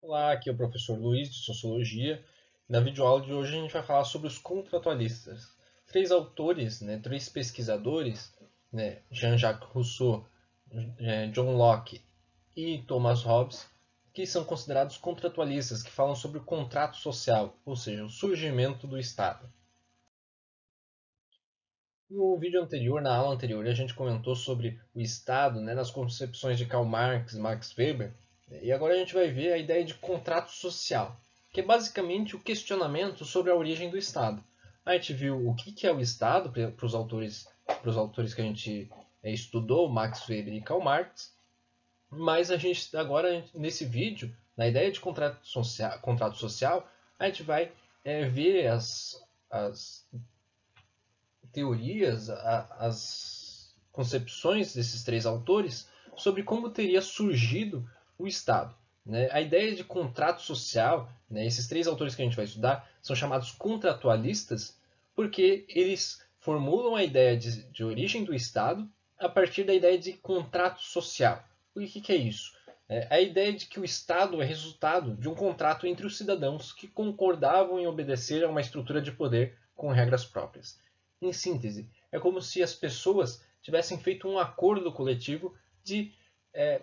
Olá, aqui é o professor Luiz de Sociologia. Na videoaula de hoje a gente vai falar sobre os contratualistas. Três autores, três pesquisadores, Jean-Jacques Rousseau, John Locke e Thomas Hobbes, que são considerados contratualistas, que falam sobre o contrato social, ou seja, o surgimento do Estado. No vídeo anterior, na aula anterior, a gente comentou sobre o Estado, nas concepções de Karl Marx, Max Weber, e agora a gente vai ver a ideia de contrato social, que é basicamente o questionamento sobre a origem do Estado. A gente viu o que é o Estado para os autores que a gente estudou, Max Weber e Karl Marx, mas a gente agora nesse vídeo, na ideia de contrato social, a gente vai ver as teorias, as concepções desses três autores sobre como teria surgido o Estado. A ideia de contrato social, esses três autores que a gente vai estudar, são chamados contratualistas porque eles formulam a ideia de origem do Estado a partir da ideia de contrato social. O que é isso? É a ideia de que o Estado é resultado de um contrato entre os cidadãos que concordavam em obedecer a uma estrutura de poder com regras próprias. Em síntese, é como se as pessoas tivessem feito um acordo coletivo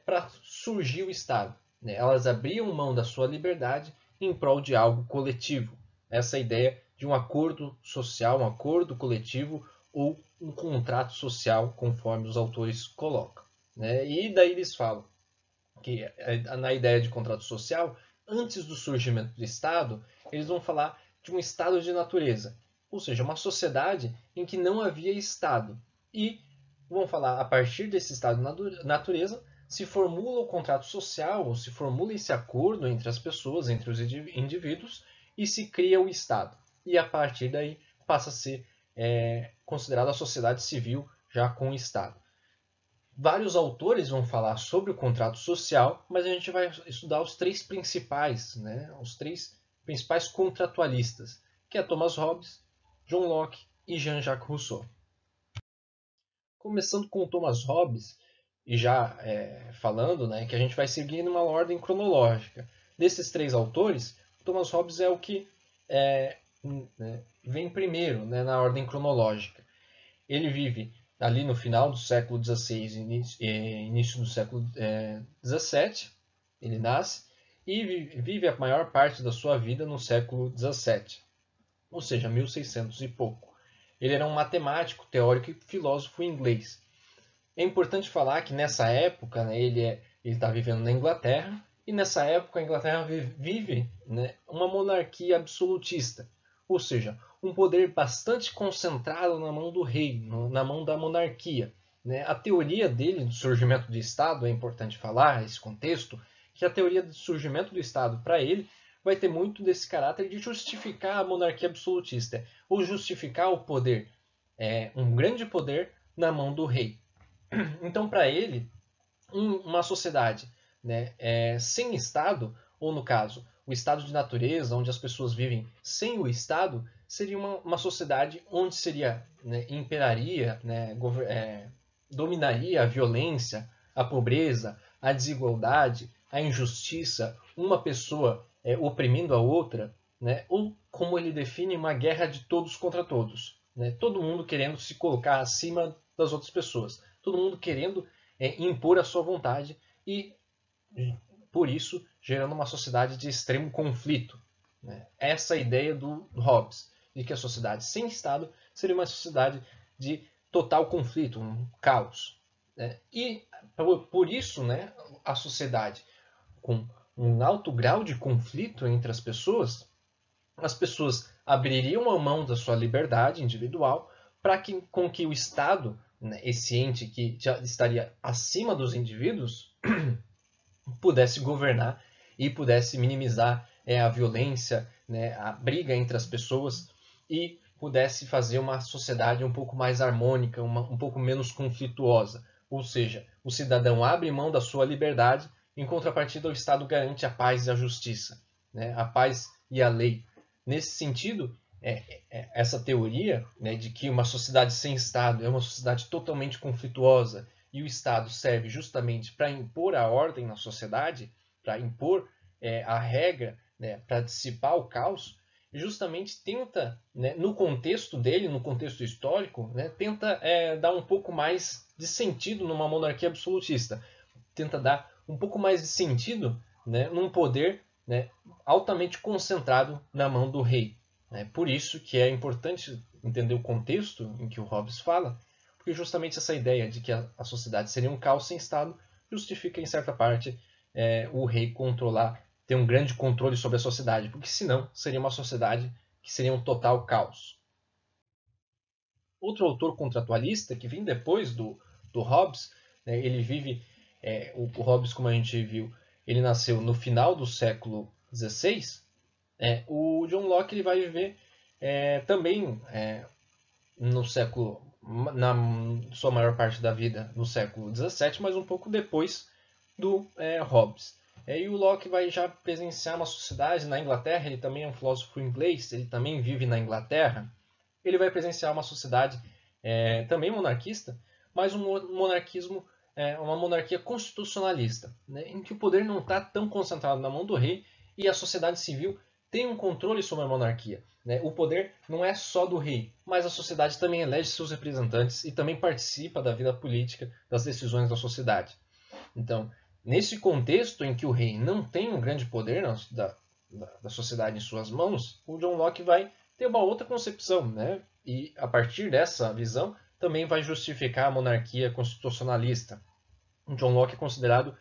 para surgir o Estado. Elas abriam mão da sua liberdade em prol de algo coletivo. Essa ideia de um acordo social, um acordo coletivo ou um contrato social, conforme os autores colocam. E daí eles falam que na ideia de contrato social, antes do surgimento do Estado, eles vão falar de um estado de natureza, ou seja, uma sociedade em que não havia Estado. E vão falar, a partir desse estado de natureza, se formula o contrato social, ou se formula esse acordo entre as pessoas, entre os indivíduos, e se cria o Estado. E a partir daí passa a ser considerada a sociedade civil já com o Estado. Vários autores vão falar sobre o contrato social, mas a gente vai estudar os três principais, os três principais contratualistas, que é Thomas Hobbes, John Locke e Jean-Jacques Rousseau. Começando com Thomas Hobbes, e já falando que a gente vai seguir numa ordem cronológica. Desses três autores, Thomas Hobbes é o que vem primeiro na ordem cronológica. Ele vive ali no final do século XVI, início do século XVII, ele nasce, e vive a maior parte da sua vida no século XVII, ou seja, 1600 e pouco. Ele era um matemático, teórico e filósofo inglês. É importante falar que nessa época ele está vivendo na Inglaterra, e nessa época a Inglaterra vive uma monarquia absolutista, ou seja, um poder bastante concentrado na mão do rei, na mão da monarquia. A teoria dele do surgimento do Estado, é importante falar esse contexto, que a teoria do surgimento do Estado para ele vai ter muito desse caráter de justificar a monarquia absolutista, ou justificar o poder, um grande poder na mão do rei. Então, para ele, uma sociedade sem Estado, ou no caso, o estado de natureza, onde as pessoas vivem sem o Estado, seria uma sociedade onde seria, imperaria, dominaria a violência, a pobreza, a desigualdade, a injustiça, uma pessoa oprimindo a outra, ou como ele define, uma guerra de todos contra todos. Todo mundo querendo se colocar acima das outras pessoas. Todo mundo querendo impor a sua vontade e, por isso, gerando uma sociedade de extremo conflito. Essa ideia do Hobbes, de que a sociedade sem Estado seria uma sociedade de total conflito, um caos. E, por isso, a sociedade com um alto grau de conflito entre as pessoas abririam a mão da sua liberdade individual para que, com que o Estado, esse ente que já estaria acima dos indivíduos, pudesse governar e pudesse minimizar a violência, a briga entre as pessoas e pudesse fazer uma sociedade um pouco mais harmônica, um pouco menos conflituosa. Ou seja, o cidadão abre mão da sua liberdade, em contrapartida o Estado garante a paz e a justiça, a paz e a lei. Nesse sentido, essa teoria de que uma sociedade sem Estado é uma sociedade totalmente conflituosa e o Estado serve justamente para impor a ordem na sociedade, para impor a regra, né, para dissipar o caos, justamente tenta, né, no contexto dele, no contexto histórico, né, tenta dar um pouco mais de sentido numa monarquia absolutista. Tenta dar um pouco mais de sentido, né, num poder, né, altamente concentrado na mão do rei. Por isso que é importante entender o contexto em que o Hobbes fala, porque justamente essa ideia de que a sociedade seria um caos sem Estado justifica, em certa parte, o rei controlar, ter um grande controle sobre a sociedade, porque senão seria uma sociedade que seria um total caos. Outro autor contratualista, que vem depois do Hobbes, né, ele vive, o Hobbes, como a gente viu, ele nasceu no final do século XVI. O John Locke ele vai viver também no século, na sua maior parte da vida, no século XVII, mas um pouco depois do Hobbes. E o Locke vai já presenciar uma sociedade na Inglaterra, ele também é um filósofo inglês, ele também vive na Inglaterra. Ele vai presenciar uma sociedade também monarquista, mas um monarquismo, uma monarquia constitucionalista, né, em que o poder não está tão concentrado na mão do rei e a sociedade civil tem um controle sobre a monarquia. Né? O poder não é só do rei, mas a sociedade também elege seus representantes e também participa da vida política, das decisões da sociedade. Então, nesse contexto em que o rei não tem um grande poder da sociedade em suas mãos, o John Locke vai ter uma outra concepção, né? E a partir dessa visão também vai justificar a monarquia constitucionalista. O John Locke é considerado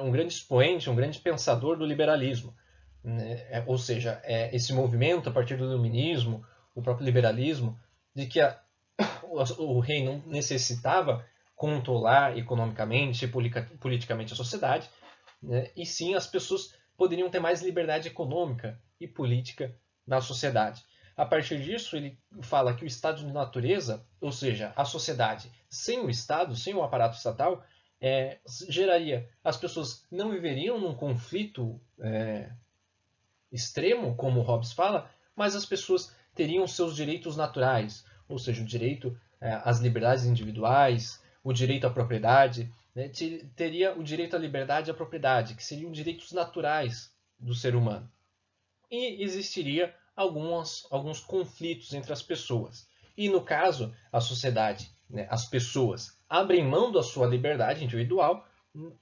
um grande expoente, um grande pensador do liberalismo, né? Ou seja, esse movimento a partir do iluminismo, o próprio liberalismo, de que o rei não necessitava controlar economicamente e politicamente a sociedade, né? E sim as pessoas poderiam ter mais liberdade econômica e política na sociedade. A partir disso, ele fala que o estado de natureza, ou seja, a sociedade sem o Estado, sem o aparato estatal, geraria, as pessoas não viveriam num conflito extremo, como o Hobbes fala, mas as pessoas teriam seus direitos naturais, ou seja, o direito às liberdades individuais, o direito à propriedade, né? Teria o direito à liberdade e à propriedade, que seriam direitos naturais do ser humano. E existiria alguns conflitos entre as pessoas. E no caso, a sociedade, né, as pessoas abrem mão da sua liberdade individual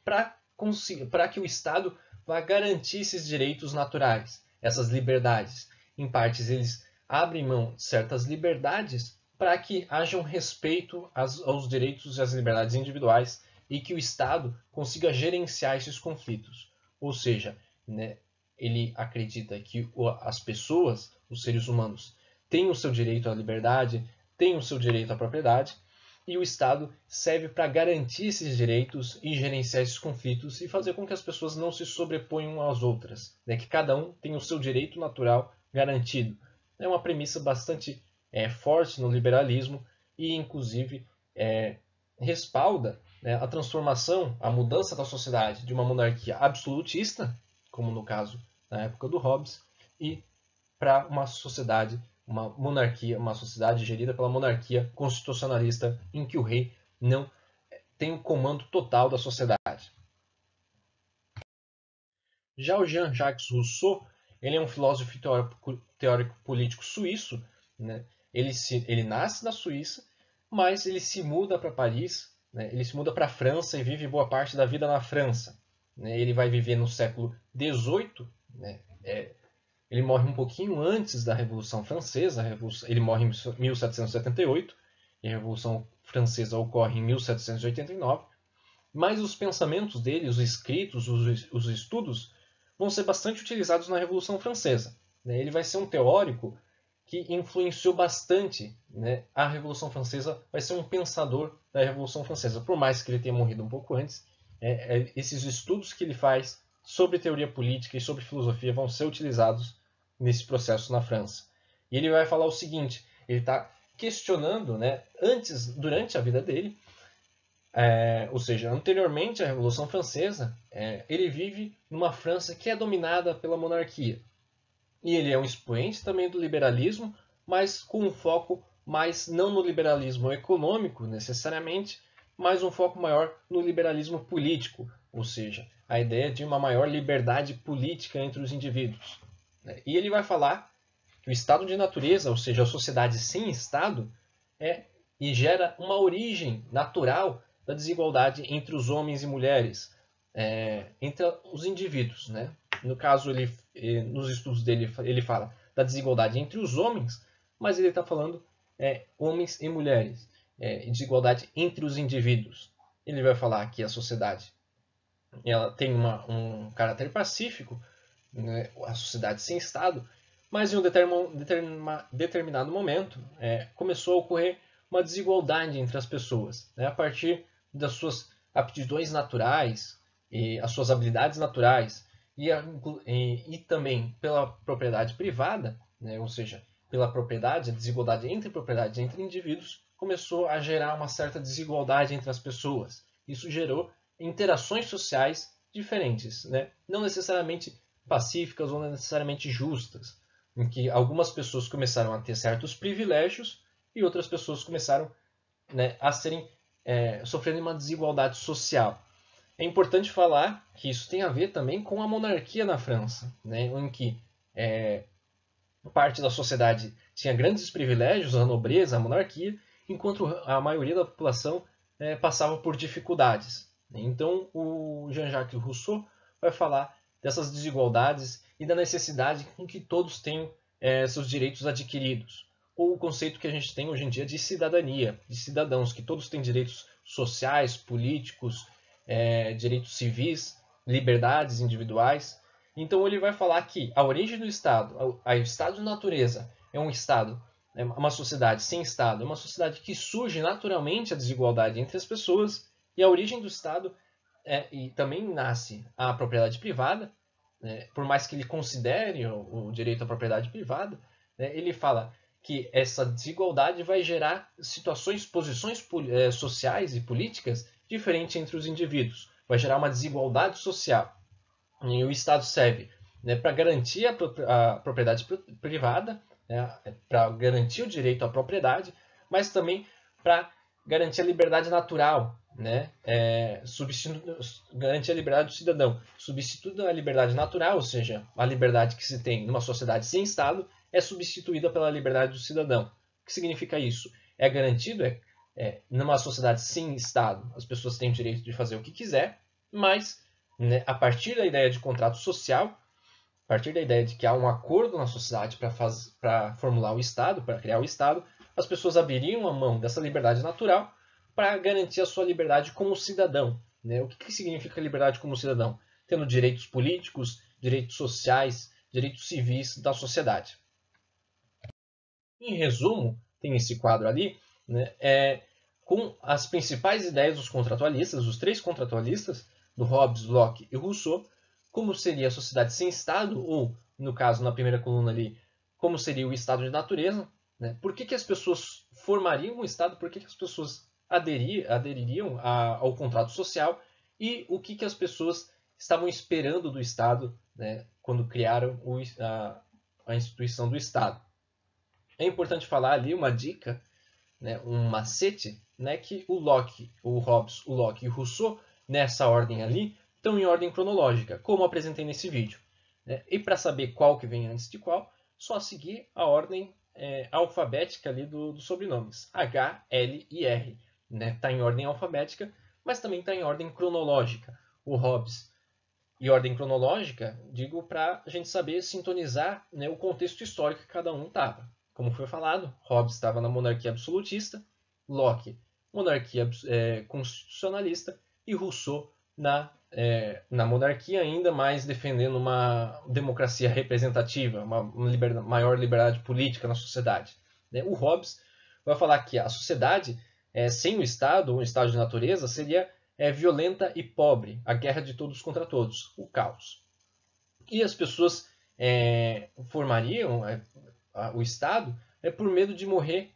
para que o Estado vá garantir esses direitos naturais, essas liberdades. Em partes, eles abrem mão de certas liberdades para que haja um respeito aos direitos e às liberdades individuais e que o Estado consiga gerenciar esses conflitos. Ou seja, né, ele acredita que as pessoas, os seres humanos, têm o seu direito à liberdade, têm o seu direito à propriedade, e o Estado serve para garantir esses direitos e gerenciar esses conflitos e fazer com que as pessoas não se sobreponham às outras, né? Que cada um tem o seu direito natural garantido. É uma premissa bastante forte no liberalismo e, inclusive, respalda, né, a transformação, a mudança da sociedade de uma monarquia absolutista, como no caso na época do Hobbes, e para uma sociedade, uma monarquia, uma sociedade gerida pela monarquia constitucionalista, em que o rei não tem o comando total da sociedade. Já o Jean-Jacques Rousseau, ele é um filósofo teórico político suíço, né? Ele nasce na Suíça, mas ele se muda para Paris, né? Ele se muda para a França e vive boa parte da vida na França. Né? Ele vai viver no século XVIII, né? Ele morre um pouquinho antes da Revolução Francesa, ele morre em 1778, e a Revolução Francesa ocorre em 1789, mas os pensamentos dele, os escritos, os estudos, vão ser bastante utilizados na Revolução Francesa. Ele vai ser um teórico que influenciou bastante, né, a Revolução Francesa, vai ser um pensador da Revolução Francesa, por mais que ele tenha morrido um pouco antes. Esses estudos que ele faz sobre teoria política e sobre filosofia vão ser utilizados nesse processo na França. E ele vai falar o seguinte, ele está questionando, né, durante a vida dele, ou seja, anteriormente à Revolução Francesa, ele vive numa França que é dominada pela monarquia. E ele é um expoente também do liberalismo, mas com um foco mais não no liberalismo econômico necessariamente, mas um foco maior no liberalismo político, ou seja, a ideia de uma maior liberdade política entre os indivíduos. E ele vai falar que o estado de natureza, ou seja, a sociedade sem Estado, e gera uma origem natural da desigualdade entre os homens e mulheres, entre os indivíduos. Né? No caso, nos estudos dele, ele fala da desigualdade entre os homens, mas ele está falando homens e mulheres, desigualdade entre os indivíduos. Ele vai falar que a sociedade ela tem um caráter pacífico, né, a sociedade sem Estado, mas em um determinado momento começou a ocorrer uma desigualdade entre as pessoas, né, a partir das suas aptidões naturais e as suas habilidades naturais e também pela propriedade privada, né, ou seja, pela propriedade, a desigualdade entre propriedades entre indivíduos começou a gerar uma certa desigualdade entre as pessoas. Isso gerou interações sociais diferentes, né? Não necessariamente pacíficas ou não necessariamente justas, em que algumas pessoas começaram a ter certos privilégios e outras pessoas começaram, né, a sofrendo uma desigualdade social. É importante falar que isso tem a ver também com a monarquia na França, né, em que parte da sociedade tinha grandes privilégios, a nobreza, a monarquia, enquanto a maioria da população passava por dificuldades. Então, o Jean-Jacques Rousseau vai falar dessas desigualdades e da necessidade com que todos tenham seus direitos adquiridos. Ou o conceito que a gente tem hoje em dia de cidadania, de cidadãos, que todos têm direitos sociais, políticos, direitos civis, liberdades individuais. Então, ele vai falar que a origem do Estado, o Estado de natureza, é um Estado, uma sociedade sem Estado, é uma sociedade que surge naturalmente a desigualdade entre as pessoas. E a origem do Estado e também nasce a propriedade privada, né, por mais que ele considere o direito à propriedade privada, né, ele fala que essa desigualdade vai gerar posições sociais e políticas diferentes entre os indivíduos. Vai gerar uma desigualdade social. E o Estado serve, né, para garantir a propriedade privada, né, para garantir o direito à propriedade, mas também para garantir a liberdade natural, né? Garantir a liberdade do cidadão. Substituindo a liberdade natural, ou seja, a liberdade que se tem numa sociedade sem Estado, é substituída pela liberdade do cidadão. O que significa isso? É garantido, numa sociedade sem Estado, as pessoas têm o direito de fazer o que quiser, mas, né, a partir da ideia de contrato social, a partir da ideia de que há um acordo na sociedade para formular o Estado, para criar o Estado, as pessoas abririam a mão dessa liberdade natural para garantir a sua liberdade como cidadão. Né? O que significa liberdade como cidadão? Tendo direitos políticos, direitos sociais, direitos civis da sociedade. Em resumo, tem esse quadro ali, né, com as principais ideias dos contratualistas, os três contratualistas, do Hobbes, Locke e Rousseau, como seria a sociedade sem Estado, ou, no caso, na primeira coluna ali, como seria o estado de natureza, né? Por que as pessoas formariam um Estado, por que as pessoas adeririam ao contrato social e o que as pessoas estavam esperando do Estado, né, quando criaram a instituição do Estado. É importante falar ali uma dica, né, um macete, né, que o Locke, o Hobbes, o Locke e o Rousseau, nessa ordem ali, estão em ordem cronológica, como apresentei nesse vídeo. Né? E para saber qual que vem antes de qual, só seguir a ordem alfabética ali dos sobrenomes, H, L e R. Está em ordem alfabética, mas também está em ordem cronológica. O Hobbes e ordem cronológica, digo para a gente saber sintonizar, né, o contexto histórico que cada um estava. Como foi falado, Hobbes estava na monarquia absolutista, Locke, monarquia constitucionalista, e Rousseau na monarquia ainda, mais defendendo uma democracia representativa, uma maior liberdade política na sociedade. Né? O Hobbes vai falar que a sociedade sem o Estado, ou um estado de natureza, seria violenta e pobre, a guerra de todos contra todos, o caos. E as pessoas formariam o Estado por medo de morrer.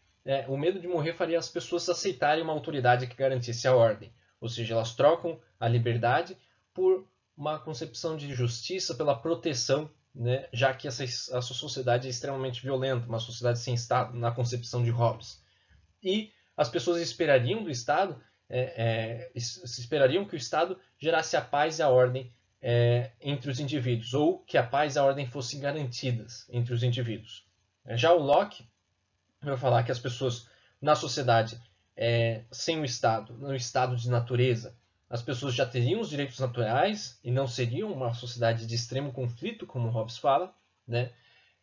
O medo de morrer faria as pessoas aceitarem uma autoridade que garantisse a ordem. Ou seja, elas trocam a liberdade por uma concepção de justiça, pela proteção, né, já que a sua sociedade é extremamente violenta, uma sociedade sem Estado, na concepção de Hobbes. E as pessoas esperariam do Estado se esperariam que o Estado gerasse a paz e a ordem entre os indivíduos, ou que a paz e a ordem fossem garantidas entre os indivíduos. Já o Locke vai falar que as pessoas na sociedade sem o Estado, no estado de natureza, as pessoas já teriam os direitos naturais e não seriam uma sociedade de extremo conflito, como Hobbes fala, né?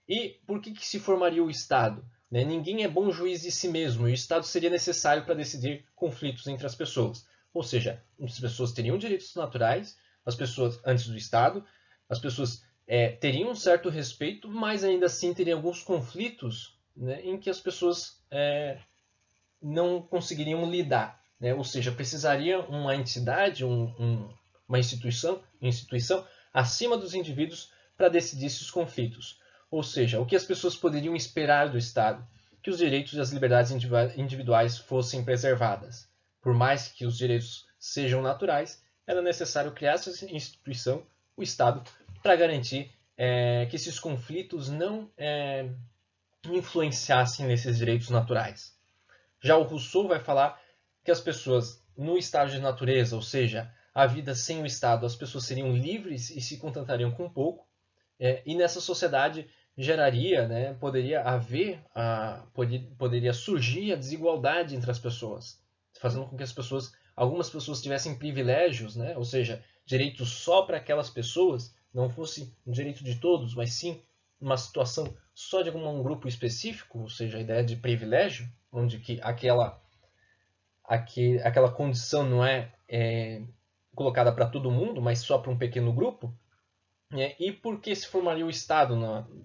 E por que se formaria o Estado? Né? Ninguém é bom juiz de si mesmo, e o Estado seria necessário para decidir conflitos entre as pessoas. Ou seja, as pessoas teriam direitos naturais, as pessoas antes do Estado, as pessoas teriam um certo respeito, mas ainda assim teriam alguns conflitos, né, em que as pessoas não conseguiriam lidar. Né? Ou seja, precisaria uma entidade, uma instituição acima dos indivíduos para decidir esses conflitos. Ou seja, o que as pessoas poderiam esperar do Estado? Que os direitos e as liberdades individuais fossem preservadas. Por mais que os direitos sejam naturais, era necessário criar essa instituição, o Estado, para garantir que esses conflitos não influenciassem nesses direitos naturais. Já o Rousseau vai falar que as pessoas, no estado de natureza, ou seja, a vida sem o Estado, as pessoas seriam livres e se contentariam com pouco, e nessa sociedade geraria, né, poderia surgir a desigualdade entre as pessoas, fazendo com que algumas pessoas tivessem privilégios, né, ou seja, direitos só para aquelas pessoas, não fosse um direito de todos, mas sim uma situação só de um grupo específico, ou seja, a ideia de privilégio, onde que aquela condição não é colocada para todo mundo, mas só para um pequeno grupo. E por que se formaria o Estado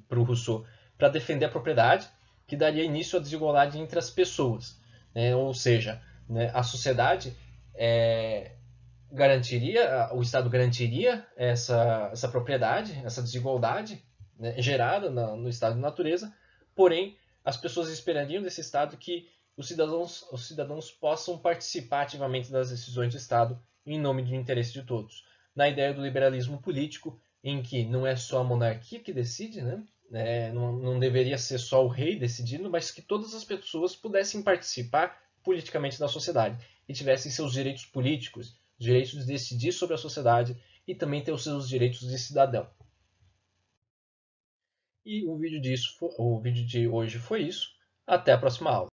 para o Rousseau? Para defender a propriedade, que daria início à desigualdade entre as pessoas. Ou seja, né, a sociedade o Estado garantiria essa propriedade, essa desigualdade, né, gerada no estado de natureza, porém as pessoas esperariam desse Estado que os cidadãos possam participar ativamente das decisões do Estado em nome do interesse de todos. Na ideia do liberalismo político, em que não é só a monarquia que decide, né? Não deveria ser só o rei decidindo, mas que todas as pessoas pudessem participar politicamente da sociedade e tivessem seus direitos políticos, direitos de decidir sobre a sociedade e também ter os seus direitos de cidadão. E o vídeo de hoje foi isso. Até a próxima aula.